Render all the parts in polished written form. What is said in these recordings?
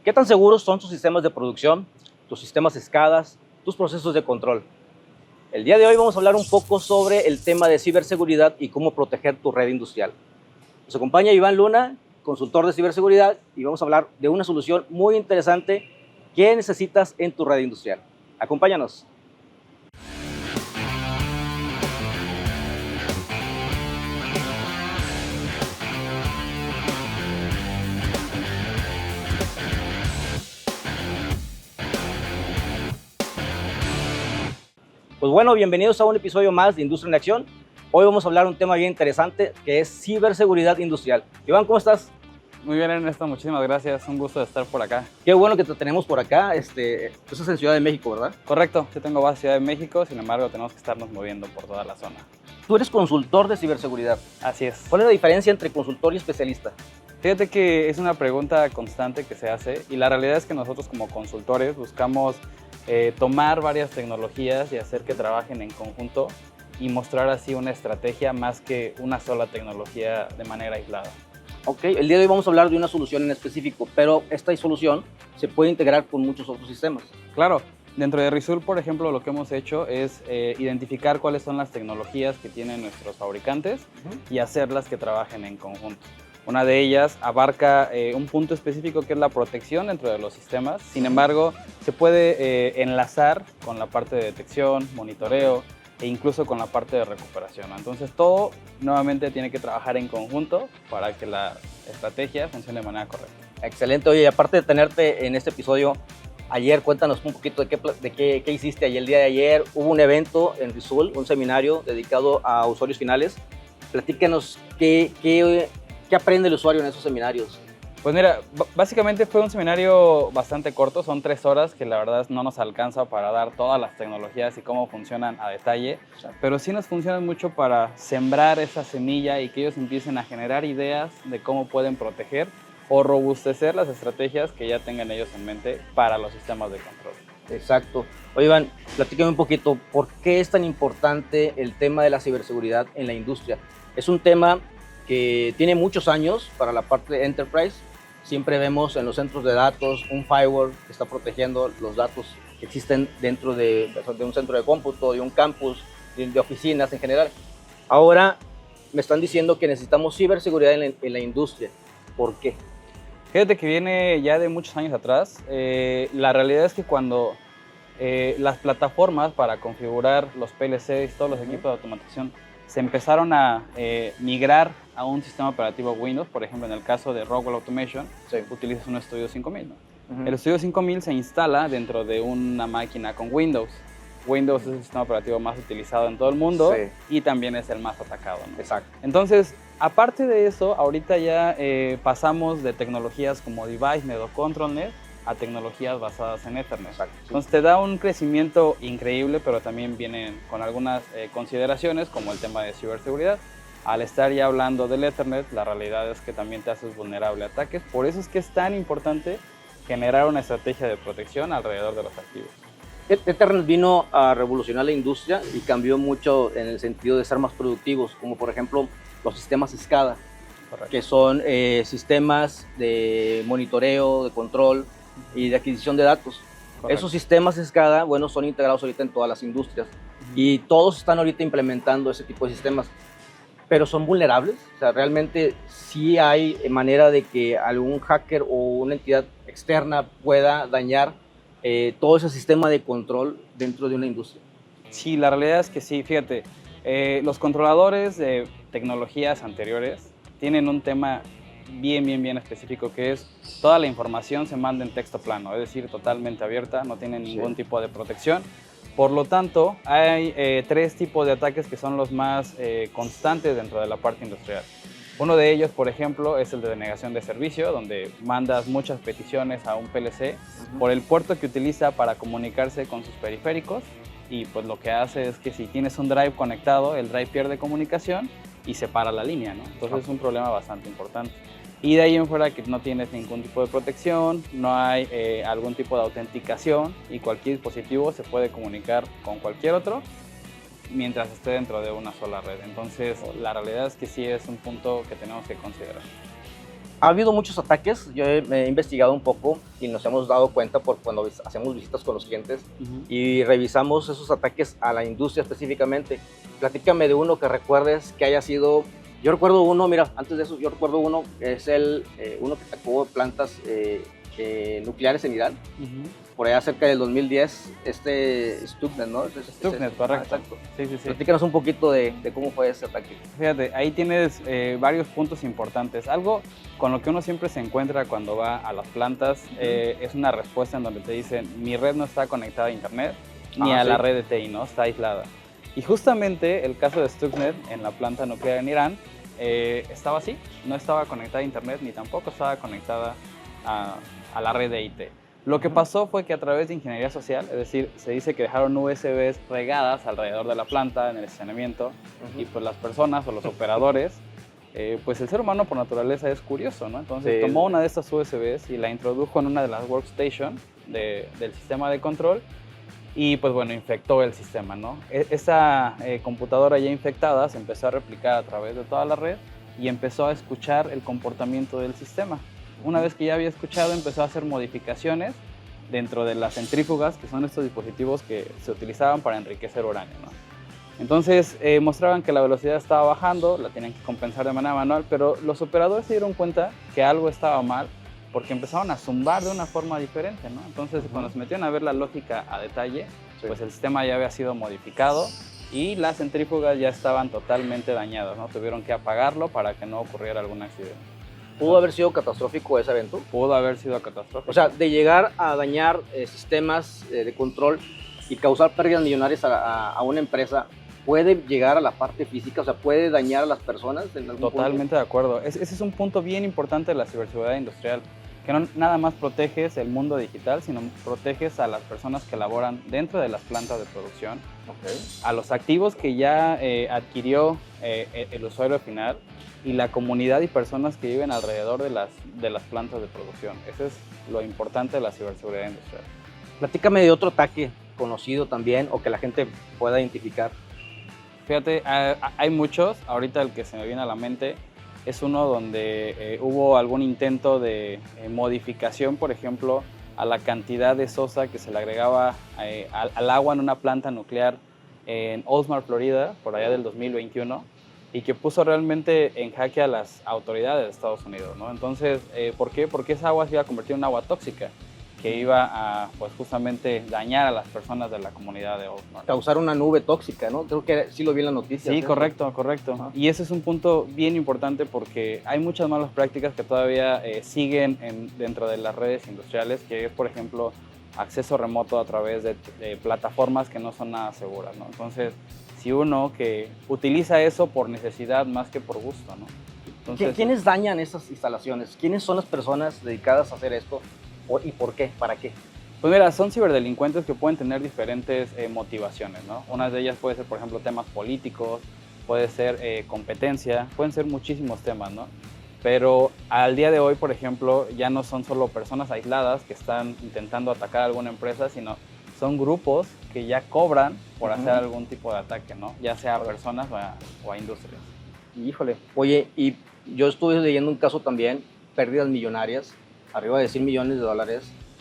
¿Qué tan seguros son tus sistemas de producción, tus sistemas SCADAs, tus procesos de control? El día de hoy vamos a hablar un poco sobre el tema de ciberseguridad y cómo proteger tu red industrial. Nos acompaña Iván Luna, consultor de ciberseguridad, y vamos a hablar de una solución muy interesante que necesitas en tu red industrial. Acompáñanos. Pues bueno, bienvenidos a un episodio más de Industria en Acción. Hoy vamos a hablar de un tema bien interesante que es ciberseguridad industrial. Iván, ¿cómo estás? Muy bien, Ernesto, muchísimas gracias. Un gusto de estar por acá. Qué bueno que te tenemos por acá. Tú estás en Ciudad de México, ¿verdad? Correcto, yo tengo base en Ciudad de México, sin embargo tenemos que estarnos moviendo por toda la zona. Tú eres consultor de ciberseguridad. Así es. ¿Cuál es la diferencia entre consultor y especialista? Fíjate que es una pregunta constante que se hace y la realidad es que nosotros como consultores buscamos tomar varias tecnologías y hacer que trabajen en conjunto y mostrar así una estrategia más que una sola tecnología de manera aislada. Ok, el día de hoy vamos a hablar de una solución en específico, pero esta solución se puede integrar con muchos otros sistemas. Claro, dentro de Risoul, por ejemplo, lo que hemos hecho es identificar cuáles son las tecnologías que tienen nuestros fabricantes y hacerlas que trabajen en conjunto. Una de ellas abarca un punto específico que es la protección dentro de los sistemas. Sin embargo, se puede enlazar con la parte de detección, monitoreo e incluso con la parte de recuperación. Entonces, todo nuevamente tiene que trabajar en conjunto para que la estrategia funcione de manera correcta. Excelente. Oye, y aparte de tenerte en este episodio, ayer cuéntanos un poquito de qué hiciste ayer. El día de ayer hubo un evento en Risoul, un seminario dedicado a usuarios finales. Platícanos qué aprende el usuario en esos seminarios. Pues mira, básicamente fue un seminario bastante corto, son 3 horas que la verdad no nos alcanza para dar todas las tecnologías y cómo funcionan a detalle, pero sí nos funcionan mucho para sembrar esa semilla y que ellos empiecen a generar ideas de cómo pueden proteger o robustecer las estrategias que ya tengan ellos en mente para los sistemas de control. Exacto. Oye, Iván, platícame un poquito, ¿por qué es tan importante el tema de la ciberseguridad en la industria? Es un tema que tiene muchos años para la parte de enterprise. Siempre vemos en los centros de datos un firewall que está protegiendo los datos que existen dentro de un centro de cómputo, de un campus, de oficinas en general. Ahora me están diciendo que necesitamos ciberseguridad en la industria. ¿Por qué? Fíjate que viene ya de muchos años atrás. La realidad es que cuando las plataformas para configurar los PLCs, todos los equipos de automatización, se empezaron a migrar a un sistema operativo Windows. Por ejemplo, en el caso de Rockwell Automation, utilizas un Studio 5000, ¿no? El Studio 5000 se instala dentro de una máquina con Windows. Windows es el sistema operativo más utilizado en todo el mundo y también es el más atacado, ¿no? Exacto. Entonces, aparte de eso, ahorita ya pasamos de tecnologías como DeviceNet o ControlNet a tecnologías basadas en Ethernet. Exacto, sí. Entonces te da un crecimiento increíble, pero también vienen con algunas consideraciones como el tema de ciberseguridad. Al estar ya hablando del Ethernet, la realidad es que también te haces vulnerable a ataques. Por eso es que es tan importante generar una estrategia de protección alrededor de los activos. Ethernet vino a revolucionar la industria y cambió mucho en el sentido de ser más productivos, como por ejemplo los sistemas SCADA, que son sistemas de monitoreo, de control y de adquisición de datos. Correcto. Esos sistemas SCADA, bueno, son integrados ahorita en todas las industrias y todos están ahorita implementando ese tipo de sistemas, pero son vulnerables. O sea, realmente sí hay manera de que algún hacker o una entidad externa pueda dañar todo ese sistema de control dentro de una industria. Sí, la realidad es que sí. Fíjate, los controladores de tecnologías anteriores tienen un tema bien específico, que es toda la información se manda en texto plano, es decir, totalmente abierta, no tiene ningún tipo de protección. Por lo tanto, hay 3 tipos de ataques que son los más constantes dentro de la parte industrial. Uno de ellos, por ejemplo, es el de denegación de servicio, donde mandas muchas peticiones a un PLC por el puerto que utiliza para comunicarse con sus periféricos, y pues lo que hace es que si tienes un drive conectado, el drive pierde comunicación y se para la línea, ¿no? Entonces es un problema bastante importante. Y de ahí en fuera que no tienes ningún tipo de protección, no hay algún tipo de autenticación y cualquier dispositivo se puede comunicar con cualquier otro mientras esté dentro de una sola red. Entonces la realidad es que sí es un punto que tenemos que considerar. Ha habido muchos ataques, me he investigado un poco y nos hemos dado cuenta por cuando hacemos visitas con los clientes y revisamos esos ataques a la industria específicamente. Platícame de uno que recuerdes que haya sido. Yo recuerdo uno, mira, antes de eso, yo recuerdo uno, es uno que atacó plantas nucleares en Irán, por allá cerca del 2010, Stuxnet, ¿no? Stuxnet, correcto. Exacto. Sí, sí, sí. Platícanos un poquito de cómo fue ese ataque. Fíjate, ahí tienes varios puntos importantes. Algo con lo que uno siempre se encuentra cuando va a las plantas es una respuesta en donde te dicen, mi red no está conectada a internet ni a la red de TI, ¿no? Está aislada. Y justamente el caso de Stuxnet en la planta nuclear en Irán estaba así, no estaba conectada a internet ni tampoco estaba conectada a la red de IT. Lo que pasó fue que a través de ingeniería social, es decir, se dice que dejaron USBs regadas alrededor de la planta, en el estacionamiento, y pues las personas o los operadores, pues el ser humano por naturaleza es curioso, ¿no? Entonces tomó una de estas USBs y la introdujo en una de las workstations del sistema de control y pues bueno, infectó el sistema, ¿no? Esa computadora ya infectada se empezó a replicar a través de toda la red y empezó a escuchar el comportamiento del sistema. Una vez que ya había escuchado, empezó a hacer modificaciones dentro de las centrífugas, que son estos dispositivos que se utilizaban para enriquecer uranio, ¿no? Entonces mostraban que la velocidad estaba bajando, la tenían que compensar de manera manual, pero los operadores se dieron cuenta que algo estaba mal porque empezaron a zumbar de una forma diferente, ¿no? Entonces cuando se metieron a ver la lógica a detalle, pues el sistema ya había sido modificado y las centrífugas ya estaban totalmente dañadas, ¿no? Tuvieron que apagarlo para que no ocurriera algún accidente. ¿Pudo haber sido catastrófico ese evento? Pudo haber sido catastrófico. O sea, de llegar a dañar sistemas de control y causar pérdidas millonarias a una empresa, ¿puede llegar a la parte física? O sea, ¿puede dañar a las personas en algún Totalmente punto? de acuerdo. Ese es un punto bien importante de la ciberseguridad industrial, que no nada más proteges el mundo digital, sino proteges a las personas que laboran dentro de las plantas de producción, a los activos que ya adquirió el usuario final, y la comunidad y personas que viven alrededor de las plantas de producción. Eso es lo importante de la ciberseguridad industrial. Platícame de otro ataque conocido también o que la gente pueda identificar. Fíjate, hay muchos. Ahorita el que se me viene a la mente es uno donde hubo algún intento de modificación, por ejemplo, a la cantidad de sosa que se le agregaba al agua en una planta nuclear en Oldsmar, Florida, por allá del 2021. Y que puso realmente en jaque a las autoridades de Estados Unidos, ¿no? Entonces, ¿por qué? Porque esa agua se iba a convertir en agua tóxica que iba a, pues, justamente dañar a las personas de la comunidad de Oldsmar. Causar una nube tóxica, ¿no? Creo que sí lo vi en las noticias. Sí, correcto. Y ese es un punto bien importante porque hay muchas malas prácticas que todavía siguen dentro de las redes industriales, que es, por ejemplo, acceso remoto a través de plataformas que no son nada seguras, ¿no? Entonces, si uno que utiliza eso por necesidad más que por gusto, ¿no? Entonces, ¿quiénes dañan esas instalaciones? ¿Quiénes son las personas dedicadas a hacer esto? ¿Y por qué? ¿Para qué? Pues mira, son ciberdelincuentes que pueden tener diferentes motivaciones, ¿no? Una de ellas puede ser, por ejemplo, temas políticos, puede ser competencia, pueden ser muchísimos temas, ¿no? Pero al día de hoy, por ejemplo, ya no son solo personas aisladas que están intentando atacar a alguna empresa, sino son grupos que ya cobran por hacer algún tipo de ataque, ¿no? Ya sea a personas o a industrias. Híjole. Oye, y yo estuve leyendo un caso también, pérdidas millonarias, arriba de $100 millones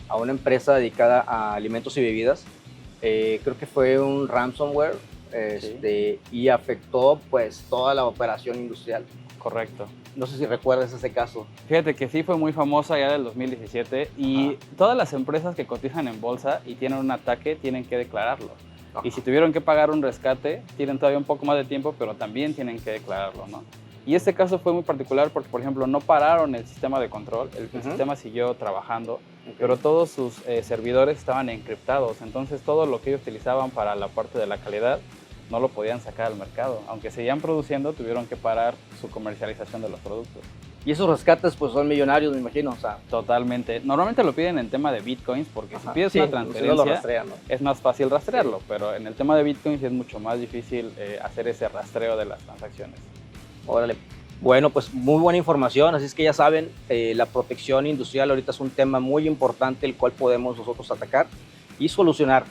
a una empresa dedicada a alimentos y bebidas. Creo que fue un ransomware y afectó pues toda la operación industrial. Correcto. No sé si recuerdas ese caso. Fíjate que sí fue muy famosa ya del 2017 y todas las empresas que cotizan en bolsa y tienen un ataque tienen que declararlo. Y si tuvieron que pagar un rescate, tienen todavía un poco más de tiempo, pero también tienen que declararlo, ¿no? Y este caso fue muy particular porque, por ejemplo, no pararon el sistema de control, el sistema siguió trabajando, pero todos sus servidores estaban encriptados, entonces todo lo que ellos utilizaban para la parte de la calidad no lo podían sacar al mercado. Aunque seguían produciendo, tuvieron que parar su comercialización de los productos. Y esos rescates pues son millonarios, me imagino. O sea, totalmente. Normalmente lo piden en tema de bitcoins porque si pides una transferencia rastrean, ¿no? Es más fácil rastrearlo, pero en el tema de bitcoins es mucho más difícil hacer ese rastreo de las transacciones. Órale. Bueno, pues muy buena información, así es que ya saben, la protección industrial ahorita es un tema muy importante el cual podemos nosotros atacar y solucionar.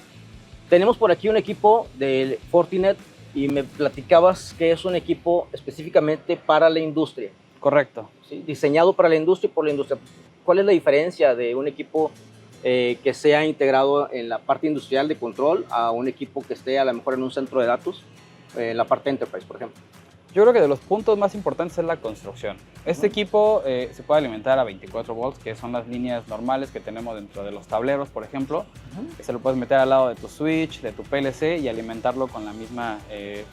Tenemos por aquí un equipo del Fortinet y me platicabas que es un equipo específicamente para la industria. Correcto. ¿sí? Diseñado para la industria y por la industria. ¿Cuál es la diferencia de un equipo que sea integrado en la parte industrial de control a un equipo que esté a lo mejor en un centro de datos, en la parte enterprise, por ejemplo? Yo creo que de los puntos más importantes es la construcción. Este equipo se puede alimentar a 24 volts, que son las líneas normales que tenemos dentro de los tableros, por ejemplo. Se lo puedes meter al lado de tu switch, de tu PLC y alimentarlo con la misma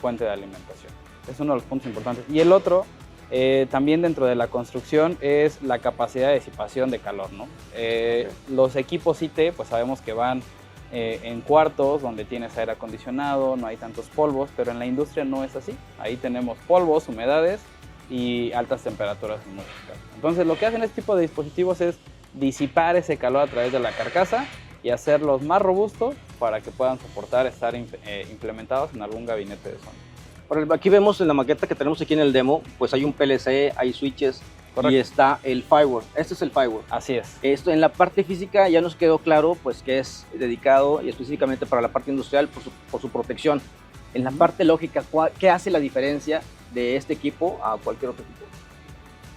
fuente de alimentación. Es uno de los puntos importantes. Y el otro, también dentro de la construcción, es la capacidad de disipación de calor, ¿no? Los equipos IT, pues sabemos que van en cuartos donde tienes aire acondicionado, no hay tantos polvos, pero en la industria no es así. Ahí tenemos polvos, humedades y altas temperaturas en muchos casos. Entonces lo que hacen este tipo de dispositivos es disipar ese calor a través de la carcasa y hacerlos más robustos para que puedan soportar estar implementados en algún gabinete de Sony. Aquí vemos en la maqueta que tenemos aquí en el demo, pues hay un PLC, hay switches. Correcto. Y está el firewall. Este es el firewall. Así es. Esto en la parte física ya nos quedó claro pues que es dedicado y específicamente para la parte industrial por su protección. En la parte lógica, ¿qué hace la diferencia de este equipo a cualquier otro equipo?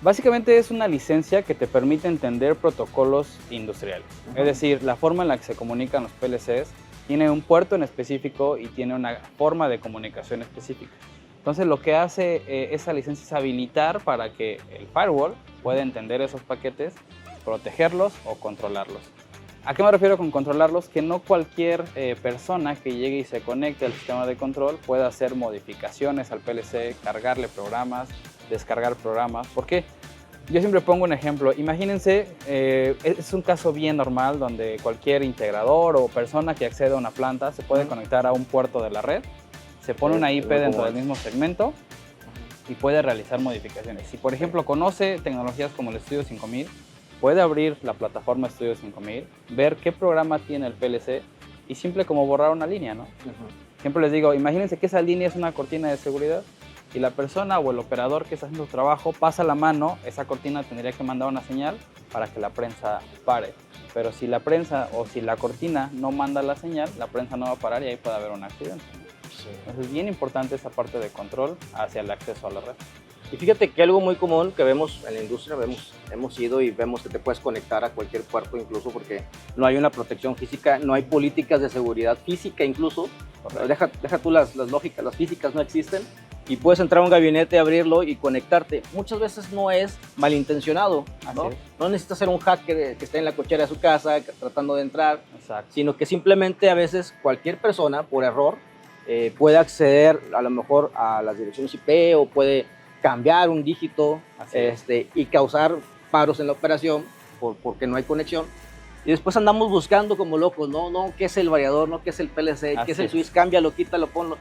Básicamente es una licencia que te permite entender protocolos industriales. Es decir, la forma en la que se comunican los PLCs tiene un puerto en específico y tiene una forma de comunicación específica. Entonces lo que hace esa licencia es habilitar para que el firewall pueda entender esos paquetes, protegerlos o controlarlos. ¿A qué me refiero con controlarlos? Que no cualquier persona que llegue y se conecte al sistema de control pueda hacer modificaciones al PLC, cargarle programas, descargar programas. ¿Por qué? Yo siempre pongo un ejemplo. Imagínense, es un caso bien normal donde cualquier integrador o persona que accede a una planta se puede conectar a un puerto de la red, se pone una IP dentro del mismo segmento y puede realizar modificaciones. Si, por ejemplo, conoce tecnologías como el Studio 5000, puede abrir la plataforma Studio 5000, ver qué programa tiene el PLC y simple como borrar una línea, ¿no? Siempre les digo, imagínense que esa línea es una cortina de seguridad y la persona o el operador que está haciendo su trabajo pasa la mano, esa cortina tendría que mandar una señal para que la prensa pare. Pero si la prensa o si la cortina no manda la señal, la prensa no va a parar y ahí puede haber un accidente. Sí. Entonces es bien importante esa parte de control hacia el acceso a la red. Y fíjate que algo muy común que vemos en la industria, hemos ido y vemos que te puedes conectar a cualquier puerto incluso porque no hay una protección física, no hay políticas de seguridad física incluso. Deja tú las lógicas, las físicas no existen y puedes entrar a un gabinete, abrirlo y conectarte. Muchas veces no es malintencionado, ¿no? No necesitas ser un hacker que esté en la cochera de su casa tratando de entrar, sino que simplemente a veces cualquier persona por error puede acceder a lo mejor a las direcciones IP o puede cambiar un dígito y causar paros en la operación porque no hay conexión. Y después andamos buscando como locos, ¿no? ¿Qué es el variador? ¿No? ¿Qué es el PLC? ¿Qué es el switch? Cámbialo, quítalo, ponlo.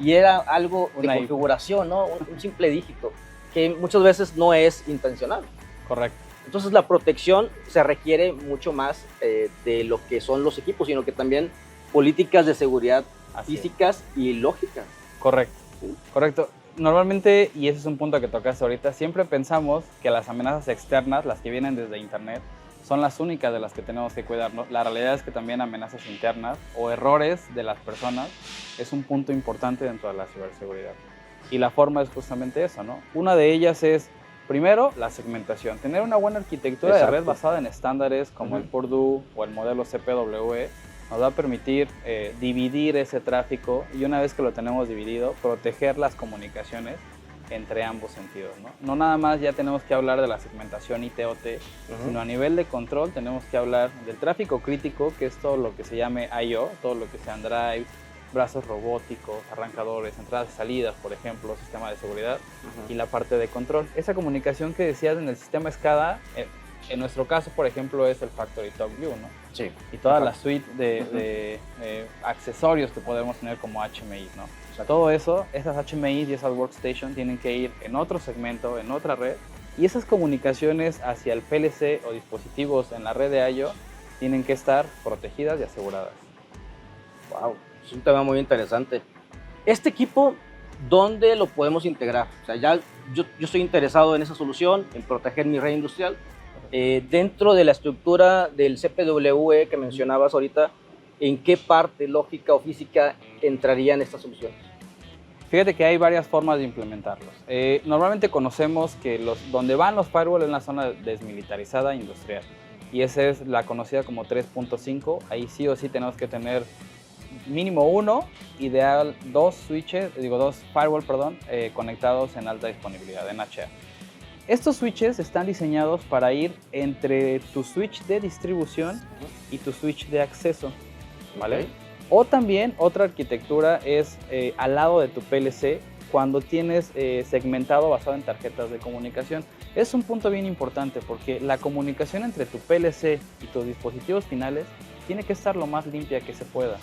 Y era algo de configuración, ¿no? Un simple dígito, que muchas veces no es intencional. Correcto. Entonces la protección se requiere mucho más de lo que son los equipos, sino que también políticas de seguridad físicas y lógicas. Correcto, ¿sí? Correcto. Normalmente, y ese es un punto que tocaste ahorita, siempre pensamos que las amenazas externas, las que vienen desde Internet, son las únicas de las que tenemos que cuidarnos. La realidad es que también amenazas internas o errores de las personas es un punto importante dentro de la ciberseguridad. Y la forma es justamente eso, ¿no? Una de ellas es, primero, la segmentación. Tener una buena arquitectura de red basada en estándares como el Purdue o el modelo CPWE nos va a permitir dividir ese tráfico y una vez que lo tenemos dividido, proteger las comunicaciones entre ambos sentidos, ¿no? No nada más ya tenemos que hablar de la segmentación IT-OT, sino a nivel de control tenemos que hablar del tráfico crítico, que es todo lo que se llame I/O, todo lo que sean drives, brazos robóticos, arrancadores, entradas y salidas, por ejemplo, sistema de seguridad, y la parte de control. Esa comunicación que decías en el sistema SCADA, en nuestro caso, por ejemplo, es el Factory Talk View, ¿no? Sí. Y toda la suite de accesorios que podemos tener como HMI, ¿no? Todo eso, esas HMI y esas workstations tienen que ir en otro segmento, en otra red, y esas comunicaciones hacia el PLC o dispositivos en la red de I/O tienen que estar protegidas y aseguradas. Wow, es un tema muy interesante. Este equipo, ¿dónde lo podemos integrar? O sea, ya yo estoy interesado en esa solución, en proteger mi red industrial. Dentro de la estructura del CPWE que mencionabas ahorita, ¿en qué parte lógica o física entrarían estas soluciones? Fíjate que hay varias formas de implementarlos. Normalmente conocemos que donde van los firewalls es en la zona desmilitarizada industrial. Y esa es la conocida como 3.5. Ahí sí o sí tenemos que tener mínimo uno, ideal dos firewall, conectados en alta disponibilidad, en HA. Estos switches están diseñados para ir entre tu switch de distribución y tu switch de acceso, ¿vale? Okay. O también otra arquitectura es al lado de tu PLC cuando tienes segmentado basado en tarjetas de comunicación. Es un punto bien importante porque la comunicación entre tu PLC y tus dispositivos finales tiene que estar lo más limpia que se pueda.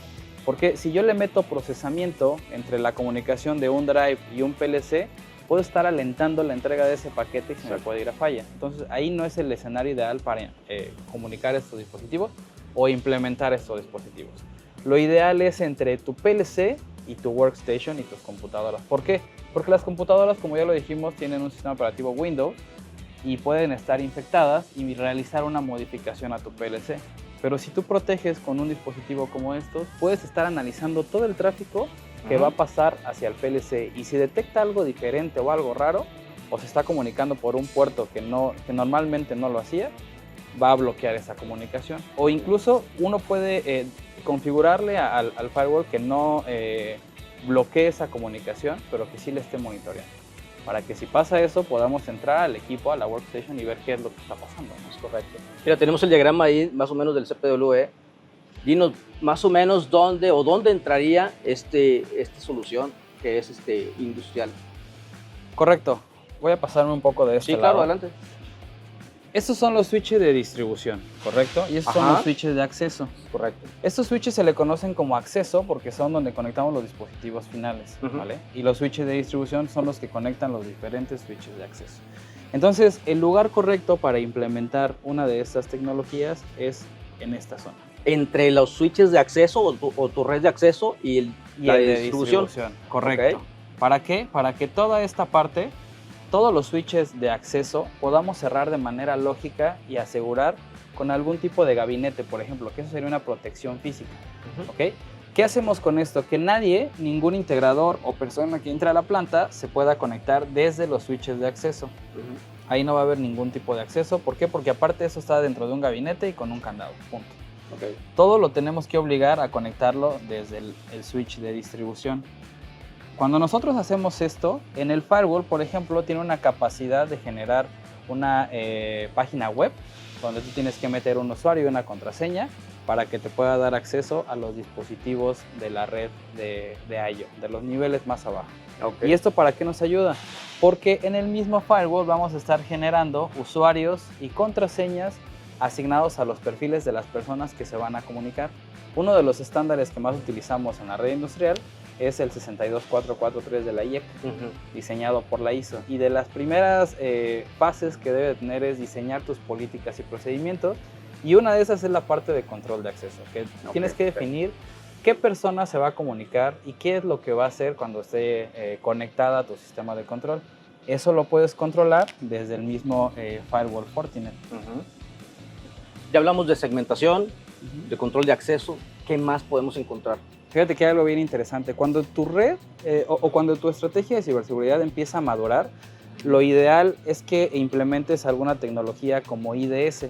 Porque si yo le meto procesamiento entre la comunicación de un drive y un PLC, puedo estar alentando la entrega de ese paquete y se me puede ir a falla. Entonces ahí no es el escenario ideal para comunicar estos dispositivos o implementar estos dispositivos. Lo ideal es entre tu PLC y tu workstation y tus computadoras. ¿Por qué? Porque las computadoras, como ya lo dijimos, tienen un sistema operativo Windows y pueden estar infectadas y realizar una modificación a tu PLC. Pero si tú proteges con un dispositivo como estos, puedes estar analizando todo el tráfico que va a pasar hacia el PLC, y si detecta algo diferente o algo raro, o se está comunicando por un puerto que normalmente no lo hacía, va a bloquear esa comunicación. O incluso uno puede configurarle al firewall que no bloquee esa comunicación, pero que sí le esté monitoreando, para que si pasa eso podamos entrar al equipo, a la workstation y ver qué es lo que está pasando. ¿No? Es correcto. Mira, tenemos el diagrama ahí más o menos del CPWE. Dinos más o menos dónde entraría esta solución que es industrial. Correcto. Voy a pasarme un poco de este lado. Sí, claro, adelante. Estos son los switches de distribución, ¿correcto? Y estos son los switches de acceso. Correcto. Estos switches se le conocen como acceso porque son donde conectamos los dispositivos finales, ¿vale? Y los switches de distribución son los que conectan los diferentes switches de acceso. Entonces, el lugar correcto para implementar una de estas tecnologías es en esta zona. Entre los switches de acceso o tu red de acceso y la de distribución. Correcto. Okay. ¿Para qué? Para que toda esta parte, todos los switches de acceso, podamos cerrar de manera lógica y asegurar con algún tipo de gabinete, por ejemplo, que eso sería una protección física. ¿Okay? ¿Qué hacemos con esto? Que nadie, ningún integrador o persona que entre a la planta se pueda conectar desde los switches de acceso. Ahí no va a haber ningún tipo de acceso. ¿Por qué? Porque aparte eso está dentro de un gabinete y con un candado. Punto. Okay. Todo lo tenemos que obligar a conectarlo desde el switch de distribución. Cuando nosotros hacemos esto, en el firewall, por ejemplo, tiene una capacidad de generar una página web donde tú tienes que meter un usuario y una contraseña para que te pueda dar acceso a los dispositivos de la red de I/O, de los niveles más abajo. Okay. ¿Y esto para qué nos ayuda? Porque en el mismo firewall vamos a estar generando usuarios y contraseñas asignados a los perfiles de las personas que se van a comunicar. Uno de los estándares que más utilizamos en la red industrial es el 62443 de la IEC, diseñado por la ISO. Y de las primeras fases que debe tener es diseñar tus políticas y procedimientos, y una de esas es la parte de control de acceso, que tienes que definir qué persona se va a comunicar y qué es lo que va a hacer cuando esté conectada a tu sistema de control. Eso lo puedes controlar desde el mismo firewall Fortinet. Ya hablamos de segmentación, de control de acceso. ¿Qué más podemos encontrar? Fíjate que hay algo bien interesante. Cuando tu red o cuando tu estrategia de ciberseguridad empieza a madurar, lo ideal es que implementes alguna tecnología como IDS.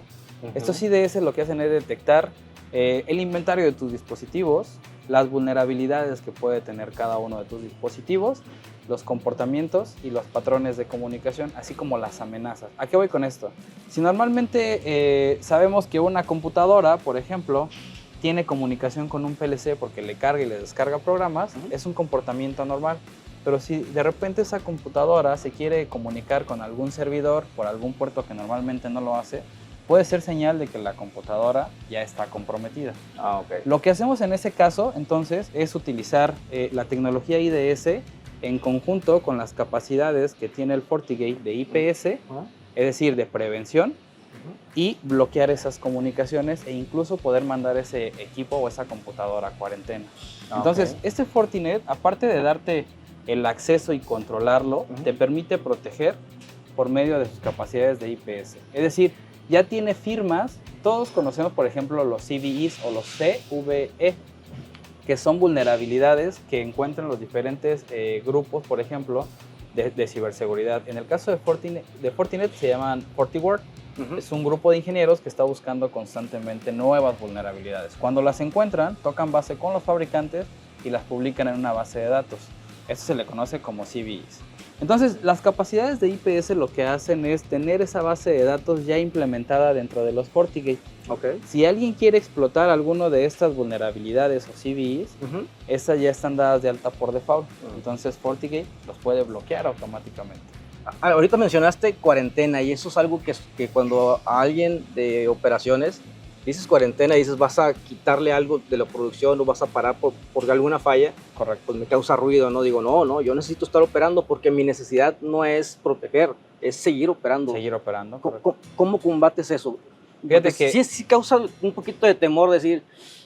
Estos IDS lo que hacen es detectar el inventario de tus dispositivos, las vulnerabilidades que puede tener cada uno de tus dispositivos, los comportamientos y los patrones de comunicación, así como las amenazas. ¿A qué voy con esto? Si normalmente sabemos que una computadora, por ejemplo, tiene comunicación con un PLC porque le carga y le descarga programas, es un comportamiento normal. Pero si de repente esa computadora se quiere comunicar con algún servidor por algún puerto que normalmente no lo hace, puede ser señal de que la computadora ya está comprometida. Okay. Lo que hacemos en ese caso, entonces, es utilizar la tecnología IDS en conjunto con las capacidades que tiene el FortiGate de IPS, es decir, de prevención, y bloquear esas comunicaciones e incluso poder mandar ese equipo o esa computadora a cuarentena. Entonces, este Fortinet, aparte de darte el acceso y controlarlo, te permite proteger por medio de sus capacidades de IPS. Es decir, ya tiene firmas, todos conocemos, por ejemplo, los CVEs o los CVE. que son vulnerabilidades que encuentran los diferentes grupos, por ejemplo, de ciberseguridad. En el caso de Fortinet se llaman FortiWard. Es un grupo de ingenieros que está buscando constantemente nuevas vulnerabilidades. Cuando las encuentran, tocan base con los fabricantes y las publican en una base de datos. Eso se le conoce como CVEs. Entonces, las capacidades de IPS lo que hacen es tener esa base de datos ya implementada dentro de los FortiGate. Okay. Si alguien quiere explotar alguno de estas vulnerabilidades o CVEs, esas ya están dadas de alta por default. Entonces, FortiGate los puede bloquear automáticamente. Ahorita mencionaste cuarentena y eso es algo que cuando a alguien de operaciones dices cuarentena y dices vas a quitarle algo de la producción o vas a parar por alguna falla, correcto, pues me causa ruido, ¿no? Digo, no, yo necesito estar operando porque mi necesidad no es proteger, es seguir operando. Seguir operando, ¿Cómo combates eso? Fíjate que sí causa un poquito de temor decir,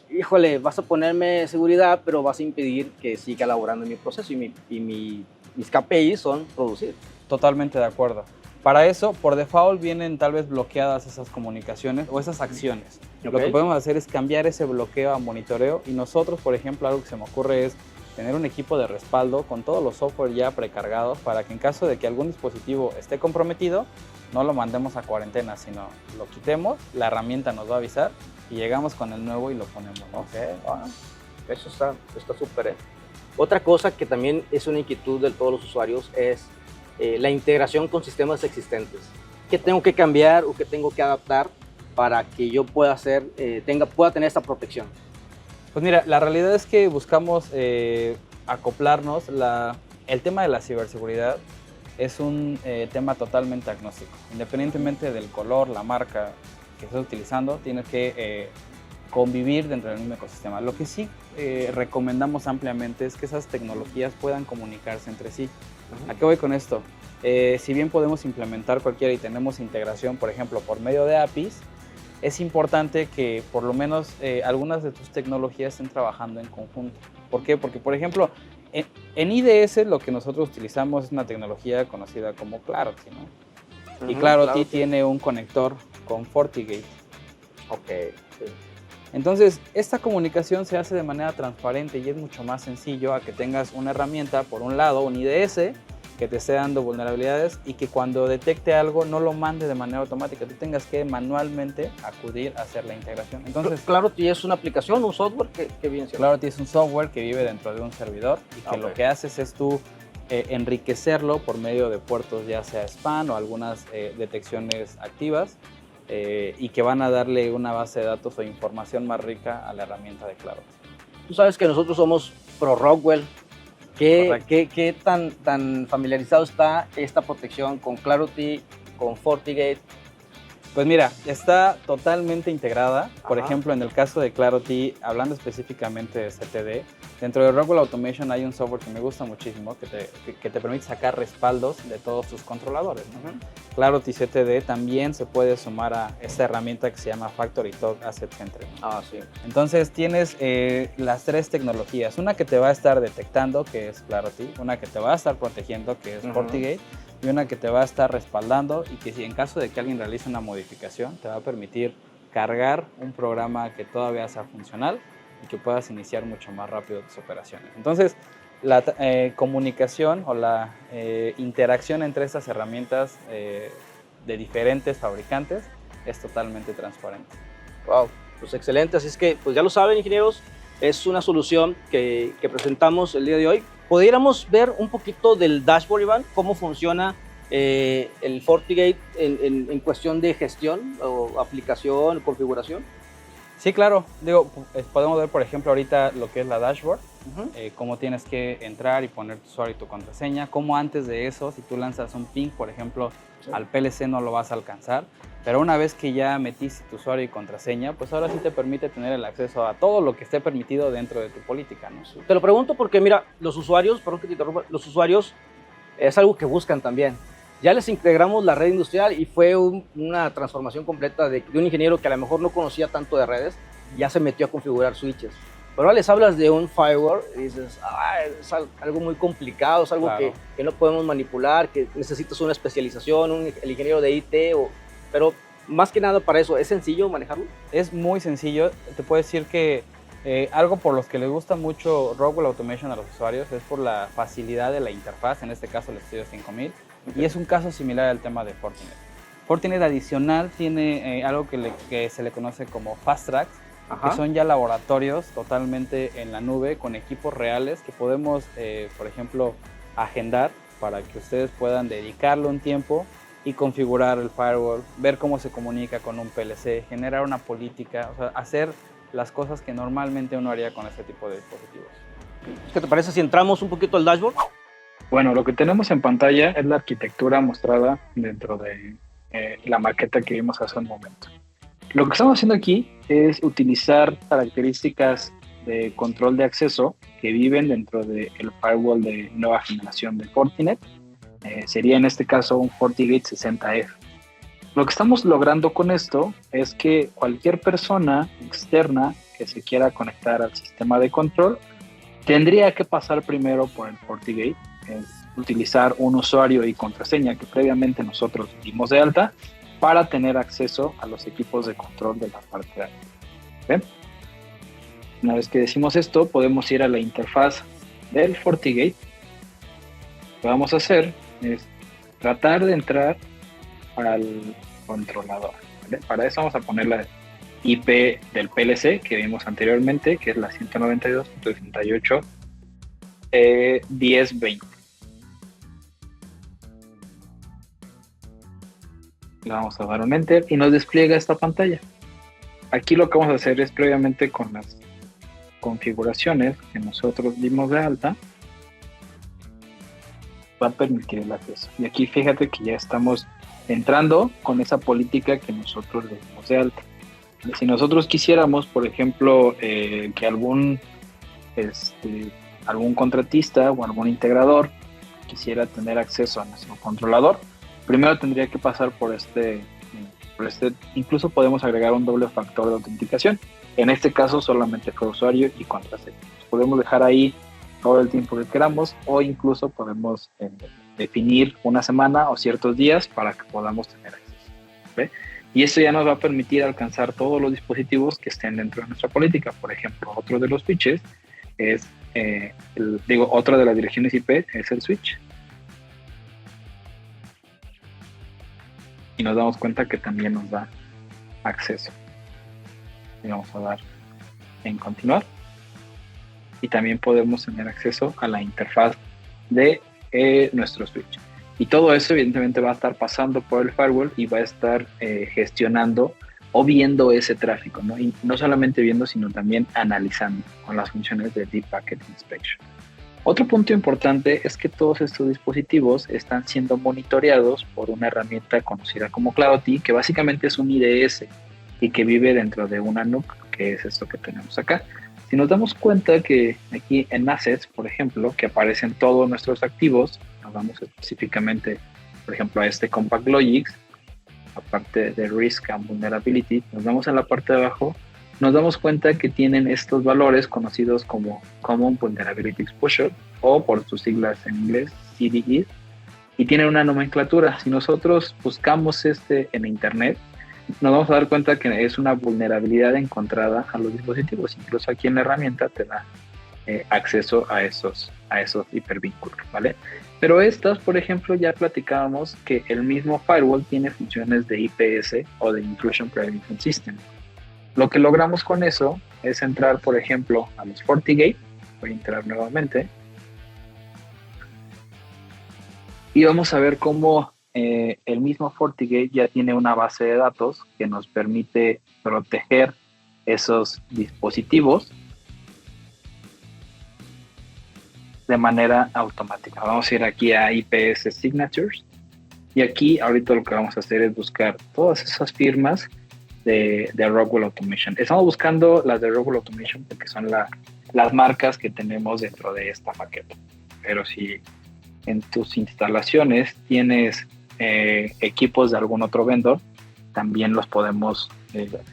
híjole, vas a ponerme seguridad, pero vas a impedir que siga elaborando mi proceso y mis KPIs son producir. Totalmente de acuerdo. Para eso, por default, vienen tal vez bloqueadas esas comunicaciones o esas acciones. Okay. Lo que podemos hacer es cambiar ese bloqueo a monitoreo y nosotros, por ejemplo, algo que se me ocurre es tener un equipo de respaldo con todos los software ya precargados para que en caso de que algún dispositivo esté comprometido, no lo mandemos a cuarentena, sino lo quitemos, la herramienta nos va a avisar y llegamos con el nuevo y lo ponemos, ¿no? Okay. Eso está súper. Otra cosa que también es una inquietud de todos los usuarios es la integración con sistemas existentes. ¿Qué tengo que cambiar o qué tengo que adaptar para que yo pueda pueda tener esta protección? Pues mira, la realidad es que buscamos acoplarnos. El tema de la ciberseguridad es un tema totalmente agnóstico. Independientemente del color, la marca que estés utilizando, tienes que convivir dentro del mismo ecosistema. Lo que sí recomendamos ampliamente es que esas tecnologías puedan comunicarse entre sí. ¿A qué voy con esto? Si bien podemos implementar cualquiera y tenemos integración, por ejemplo, por medio de APIs, es importante que por lo menos algunas de tus tecnologías estén trabajando en conjunto. ¿Por qué? Porque, por ejemplo, en IDS lo que nosotros utilizamos es una tecnología conocida como Clarity, ¿no? Y Clarity tiene un conector con FortiGate. Ok. Sí. Entonces, esta comunicación se hace de manera transparente y es mucho más sencillo a que tengas una herramienta, por un lado, un IDS, que te esté dando vulnerabilidades y que cuando detecte algo no lo mande de manera automática, tú tengas que manualmente acudir a hacer la integración. Entonces, Clarity es una aplicación, un software que bien. Clarity es un software que vive dentro de un servidor y que lo que haces es tú enriquecerlo por medio de puertos, ya sea spam o algunas detecciones activas. Y que van a darle una base de datos o información más rica a la herramienta de Clarity. Tú sabes que nosotros somos pro Rockwell. ¿Qué tan familiarizado está esta protección con Clarity, con FortiGate? Pues mira, está totalmente integrada. Por ejemplo, en el caso de Clarity, hablando específicamente de CTD, dentro de Rockwell Automation hay un software que me gusta muchísimo que te permite sacar respaldos de todos tus controladores, ¿no? Clarity CTD también se puede sumar a esta herramienta que se llama FactoryTalk Asset Entry. Sí. Entonces tienes las tres tecnologías, una que te va a estar detectando, que es Clarity, una que te va a estar protegiendo, que es FortiGate, y una que te va a estar respaldando y que si en caso de que alguien realice una modificación, te va a permitir cargar un programa que todavía sea funcional y que puedas iniciar mucho más rápido tus operaciones. Entonces, la comunicación o la interacción entre estas herramientas de diferentes fabricantes es totalmente transparente. Wow, pues excelente. Así es que, pues ya lo saben, ingenieros, es una solución que presentamos el día de hoy. ¿Podríamos ver un poquito del dashboard, Iván? ¿Cómo funciona el FortiGate en cuestión de gestión o aplicación, configuración? Sí, claro. Digo, podemos ver, por ejemplo, ahorita lo que es la dashboard, cómo tienes que entrar y poner tu usuario y tu contraseña, cómo antes de eso, si tú lanzas un ping, por ejemplo, al PLC no lo vas a alcanzar, pero una vez que ya metiste tu usuario y contraseña, pues ahora sí te permite tener el acceso a todo lo que esté permitido dentro de tu política, ¿no? Te lo pregunto porque, mira, los usuarios, perdón que te interrumpa, los usuarios es algo que buscan también. Ya les integramos la red industrial y fue una transformación completa de un ingeniero que a lo mejor no conocía tanto de redes, ya se metió a configurar switches. Pero ahora les hablas de un firewall y dices, es algo muy complicado, es algo que no podemos manipular, que necesitas una especialización, el ingeniero de IT, pero más que nada para eso, ¿es sencillo manejarlo? Es muy sencillo, te puedo decir que Algo por los que les gusta mucho Rockwell Automation a los usuarios es por la facilidad de la interfaz, en este caso el Studio 5000, y es un caso similar al tema de Fortinet. Fortinet adicional tiene algo que se le conoce como Fast Tracks, que son ya laboratorios totalmente en la nube con equipos reales que podemos, por ejemplo, agendar para que ustedes puedan dedicarle un tiempo y configurar el firewall, ver cómo se comunica con un PLC, generar una política, o sea, hacer las cosas que normalmente uno haría con este tipo de dispositivos. ¿Qué te parece si entramos un poquito al dashboard? Bueno, lo que tenemos en pantalla es la arquitectura mostrada dentro de la maqueta que vimos hace un momento. Lo que estamos haciendo aquí es utilizar características de control de acceso que viven dentro del firewall de nueva generación de Fortinet. Sería en este caso un FortiGate 60F. Lo que estamos logrando con esto es que cualquier persona externa que se quiera conectar al sistema de control tendría que pasar primero por el FortiGate, utilizar un usuario y contraseña que previamente nosotros dimos de alta para tener acceso a los equipos de control de la parte de arriba. ¿Ven? Una vez que decimos esto, podemos ir a la interfaz del FortiGate. Lo que vamos a hacer es tratar de entrar al controlador, ¿vale? Para eso vamos a poner la IP del PLC que vimos anteriormente, que es la 192.68.10.20. Le vamos a dar un enter y nos despliega esta pantalla. Aquí lo que vamos a hacer es previamente con las configuraciones que nosotros dimos de alta, va a permitir el acceso. Y aquí fíjate que ya estamos entrando con esa política que nosotros le dimos de alta. Si nosotros quisiéramos, por ejemplo, que algún contratista o algún integrador quisiera tener acceso a nuestro controlador, primero tendría que pasar por incluso podemos agregar un doble factor de autenticación. En este caso solamente fue usuario y contraseña. Podemos dejar ahí todo el tiempo que queramos o incluso podemos definir una semana o ciertos días para que podamos tener acceso. ¿Ve? Y eso ya nos va a permitir alcanzar todos los dispositivos que estén dentro de nuestra política. Por ejemplo, otro de los switches es, otra de las direcciones IP es el switch. Y nos damos cuenta que también nos da acceso. Y vamos a dar en continuar. Y también podemos tener acceso a la interfaz de nuestro switch. Y todo eso evidentemente va a estar pasando por el firewall y va a estar gestionando o viendo ese tráfico, ¿no? Y no solamente viendo, sino también analizando con las funciones de Deep Packet Inspection. Otro punto importante es que todos estos dispositivos están siendo monitoreados por una herramienta conocida como Cloudy, que básicamente es un IDS y que vive dentro de una NUC, que es esto que tenemos acá. Si nos damos cuenta que aquí en Assets, por ejemplo, que aparecen todos nuestros activos, nos vamos específicamente, por ejemplo, a este Compact Logics, aparte de Risk and Vulnerability, nos vamos a la parte de abajo, nos damos cuenta que tienen estos valores conocidos como Common Vulnerability Exposure, o por sus siglas en inglés, CVE, y tienen una nomenclatura. Si nosotros buscamos en Internet, nos vamos a dar cuenta que es una vulnerabilidad encontrada a los dispositivos. Incluso aquí en la herramienta te da acceso a esos hipervínculos, ¿vale? Pero estas, por ejemplo, ya platicábamos que el mismo firewall tiene funciones de IPS o de Intrusion Prevention System. Lo que logramos con eso es entrar, por ejemplo, a los FortiGate. Voy a entrar nuevamente. Y vamos a ver cómo el mismo FortiGate ya tiene una base de datos que nos permite proteger esos dispositivos de manera automática. Vamos a ir aquí a IPS Signatures y aquí ahorita lo que vamos a hacer es buscar todas esas firmas de Rockwell Automation. Estamos buscando las de Rockwell Automation porque son las marcas que tenemos dentro de esta maqueta. Pero si en tus instalaciones tienes equipos de algún otro vendor, también los podemos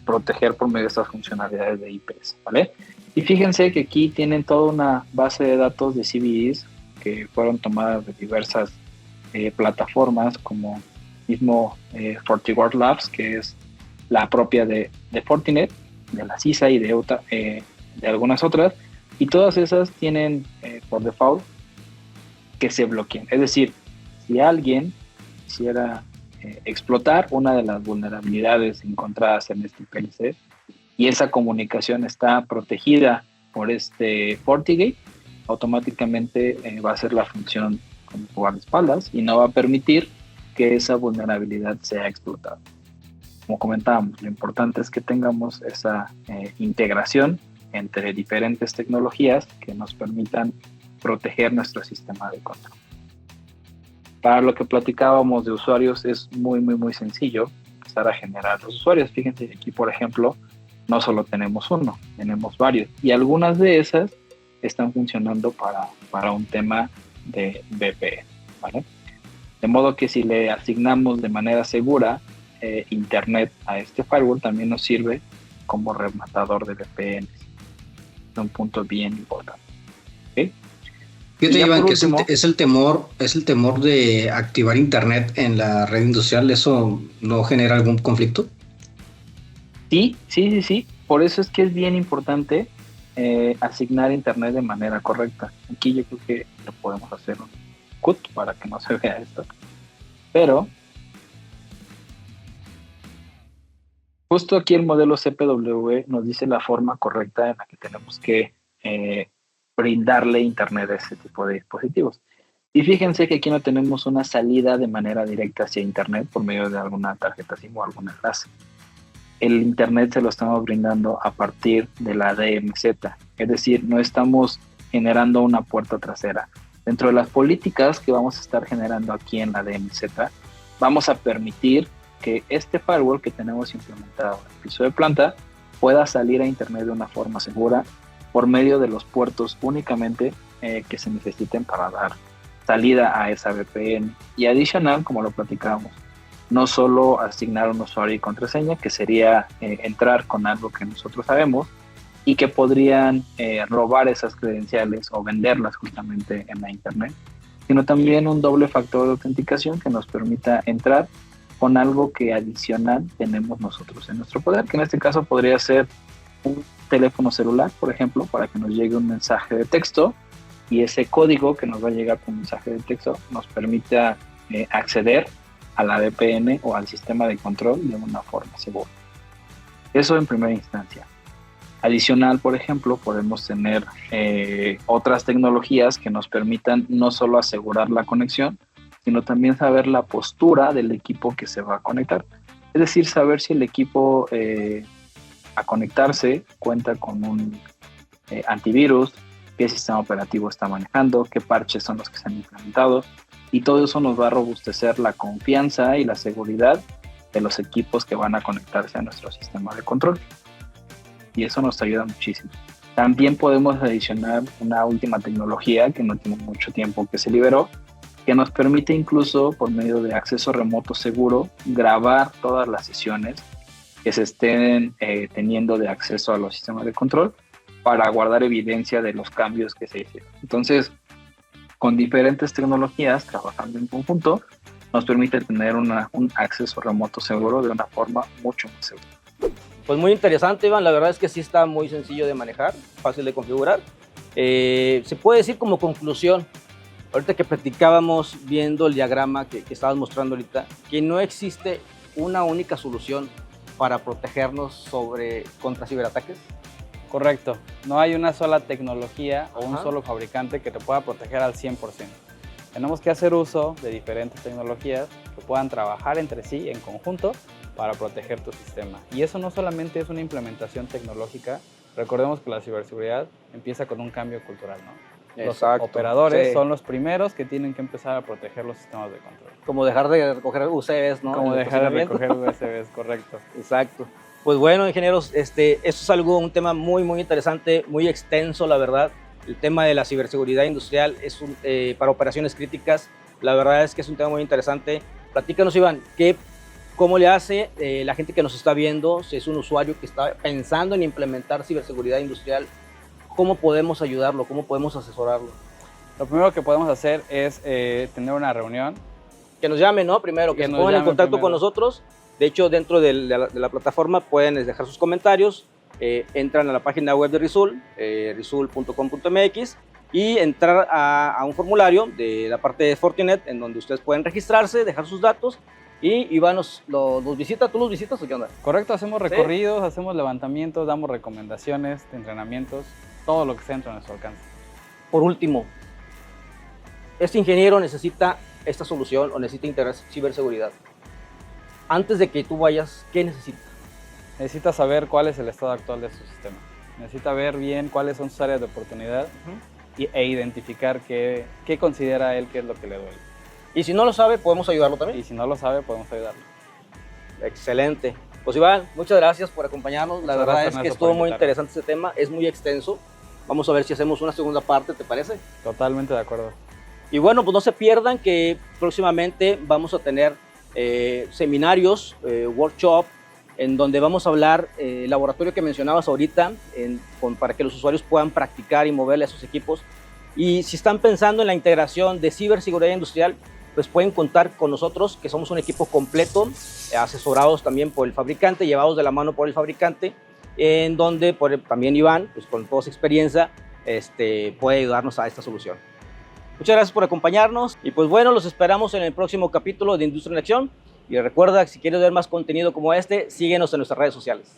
proteger por medio de estas funcionalidades de IPS, ¿vale? Y fíjense que aquí tienen toda una base de datos de CVEs que fueron tomadas de diversas plataformas, como mismo FortiGuard Labs, que es la propia de Fortinet, de la CISA y de de algunas otras, y todas esas tienen por default que se bloqueen. Es decir, si alguien quisiera explotar una de las vulnerabilidades encontradas en este PLC y esa comunicación está protegida por este FortiGate, automáticamente va a hacer la función como guardaespaldas y no va a permitir que esa vulnerabilidad sea explotada. Como comentábamos, lo importante es que tengamos esa integración entre diferentes tecnologías que nos permitan proteger nuestro sistema de control. Para lo que platicábamos de usuarios es muy sencillo empezar a generar los usuarios. Fíjense que aquí, por ejemplo, no solo tenemos uno, tenemos varios. Y algunas de esas están funcionando para un tema de VPN, ¿vale? De modo que si le asignamos de manera segura internet a este firewall, también nos sirve como rematador de VPNs. Es un punto bien importante. ¿Okay? Fíjate, Iván, que último, es el temor de activar internet en la red industrial. ¿Eso no genera algún conflicto? Sí. Por eso es que es bien importante asignar internet de manera correcta. Aquí yo creo que lo podemos hacer un cut para que no se vea esto. Pero justo aquí el modelo CPW nos dice la forma correcta en la que tenemos que brindarle internet a este tipo de dispositivos. Y fíjense que aquí no tenemos una salida de manera directa hacia internet por medio de alguna tarjeta SIM o algún enlace. El internet se lo estamos brindando a partir de la DMZ, es decir, no estamos generando una puerta trasera. Dentro de las políticas que vamos a estar generando aquí en la DMZ, vamos a permitir que este firewall que tenemos implementado en el piso de planta pueda salir a internet de una forma segura por medio de los puertos únicamente que se necesiten para dar salida a esa VPN. Y adicional, como lo platicábamos, no solo asignar un usuario y contraseña, que sería entrar con algo que nosotros sabemos y que podrían robar esas credenciales o venderlas justamente en la internet, sino también un doble factor de autenticación que nos permita entrar con algo que adicional tenemos nosotros en nuestro poder, que en este caso podría ser un teléfono celular, por ejemplo, para que nos llegue un mensaje de texto y ese código que nos va a llegar por mensaje de texto nos permita acceder a la VPN o al sistema de control de una forma segura. Eso en primera instancia. Adicional, por ejemplo, podemos tener otras tecnologías que nos permitan no solo asegurar la conexión, sino también saber la postura del equipo que se va a conectar. Es decir, saber si el equipo a conectarse cuenta con un antivirus, qué sistema operativo está manejando, qué parches son los que se han implementado, y todo eso nos va a robustecer la confianza y la seguridad de los equipos que van a conectarse a nuestro sistema de control. Y eso nos ayuda muchísimo. También podemos adicionar una última tecnología que no tiene mucho tiempo que se liberó, que nos permite incluso por medio de acceso remoto seguro grabar todas las sesiones que se estén teniendo de acceso a los sistemas de control para guardar evidencia de los cambios que se hicieron. Entonces, con diferentes tecnologías trabajando en conjunto, nos permite tener un acceso remoto seguro de una forma mucho más segura. Pues muy interesante, Iván. La verdad es que sí está muy sencillo de manejar, fácil de configurar. Se puede decir como conclusión, ahorita que platicábamos viendo el diagrama que estabas mostrando ahorita, que no existe una única solución para protegernos contra ciberataques. Correcto. No hay una sola tecnología o un solo fabricante que te pueda proteger al 100%. Tenemos que hacer uso de diferentes tecnologías que puedan trabajar entre sí en conjunto para proteger tu sistema. Y eso no solamente es una implementación tecnológica. Recordemos que la ciberseguridad empieza con un cambio cultural, ¿no? Exacto. Los operadores son los primeros que tienen que empezar a proteger los sistemas de control. Como dejar de recoger UCBs, ¿no? Como dejar de recoger USBs, correcto. Exacto. Pues bueno, ingenieros, esto es un tema muy interesante, muy extenso, la verdad. El tema de la ciberseguridad industrial es para operaciones críticas. La verdad es que es un tema muy interesante. Platícanos, Iván, ¿cómo le hace la gente que nos está viendo, si es un usuario que está pensando en implementar ciberseguridad industrial? ¿Cómo podemos ayudarlo? ¿Cómo podemos asesorarlo? Lo primero que podemos hacer es tener una reunión. Que nos llamen, ¿no? Primero, que se pongan en contacto con nosotros. De hecho, dentro de la plataforma pueden dejar sus comentarios entran a la página web de Risoul, risoul.com.mx, y entrar a un formulario de la parte de Fortinet en donde ustedes pueden registrarse, dejar sus datos, y Iván los visita. ¿Tú los visitas o qué onda? Correcto, hacemos recorridos, hacemos levantamientos, damos recomendaciones de entrenamientos, todo lo que sea dentro de nuestro alcance. Por último, este ingeniero necesita esta solución o necesita integrar ciberseguridad. Antes de que tú vayas, ¿qué necesita? Necesita saber cuál es el estado actual de su sistema. Necesita ver bien cuáles son sus áreas de oportunidad e identificar qué considera él que es lo que le duele. Y si no lo sabe, podemos ayudarlo también. Y si no lo sabe, podemos ayudarlo. Excelente. Pues Iván, muchas gracias por acompañarnos. La verdad es que estuvo muy interesante este tema, es muy extenso. Vamos a ver si hacemos una segunda parte, ¿te parece? Totalmente de acuerdo. Y bueno, pues no se pierdan que próximamente vamos a tener seminarios, workshop, en donde vamos a hablar el laboratorio que mencionabas ahorita, para que los usuarios puedan practicar y moverle a sus equipos. Y si están pensando en la integración de ciberseguridad industrial, pues pueden contar con nosotros, que somos un equipo completo, asesorados también por el fabricante, llevados de la mano por el fabricante, en donde también Iván, pues con toda su experiencia, puede ayudarnos a esta solución. Muchas gracias por acompañarnos y pues bueno, los esperamos en el próximo capítulo de Industria en Acción. Y recuerda, si quieres ver más contenido como este, síguenos en nuestras redes sociales.